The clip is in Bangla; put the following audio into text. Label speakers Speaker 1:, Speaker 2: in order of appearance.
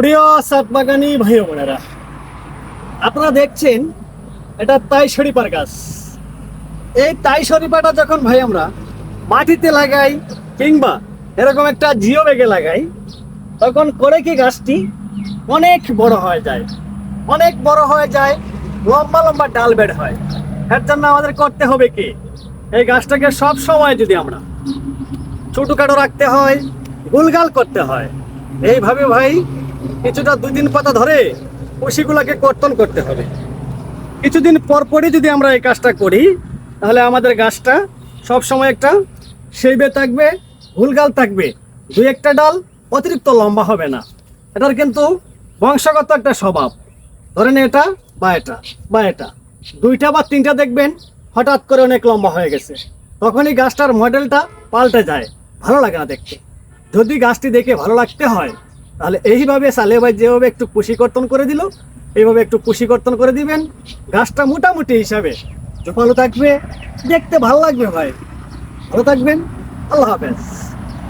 Speaker 1: প্রিয় ছাদ বাগানি ভাই ও বোনেরা, আপনারা দেখছেন এটা তাই শরীফার গাছ। এই তাই শরীফাটা যখন ভাই আমরা মাটিতে লাগাই কিংবা এরকম একটা জিও ব্যাগে লাগাই, তখন করে কি গাছটি অনেক বড় হয়ে যায়, অনেক বড় হয়ে যায়, লম্বা লম্বা ডাল বের হয়। এর জন্য আমাদের করতে হবে কি, এই গাছটাকে সব সময় যদি আমরা ছোটখাটো রাখতে হয়, গুলগাল করতে হয়। এইভাবে ভাই কিছুটা 2-3 পাতা ধরে কুশিগুলাকে কর্তন করতে হবে। কিছুদিন পর পরই যদি আমরা এই কাজটা করি, তাহলে আমাদের গাছটা সব সময় একটা সেইবে থাকবে, গুলগাল থাকবে, 2-1টা ডাল অতিরিক্ত লম্বা হবে না। এটার কিন্তু বংশগত একটা স্বভাব। ধরেন এটা বা এটা বা এটা, 2টা বা 3টা দেখবেন হঠাৎ করে অনেক লম্বা হয়ে গেছে, তখনই গাছটার মডেলটা পাল্টে যায়, ভালো লাগে না দেখতে। যদি গাছটি দেখে ভালো লাগতে হয়, তাহলে এইভাবে সালে ভাই যেভাবে একটু কুশি কর্তন করে দিল, এইভাবে একটু কুশি কর্তন করে দিবেন, গাছটা মোটামুটি হিসাবে ভালো থাকবে, দেখতে ভালো লাগবে ভাই। ভালো থাকবেন, আল্লাহ হাফেজ।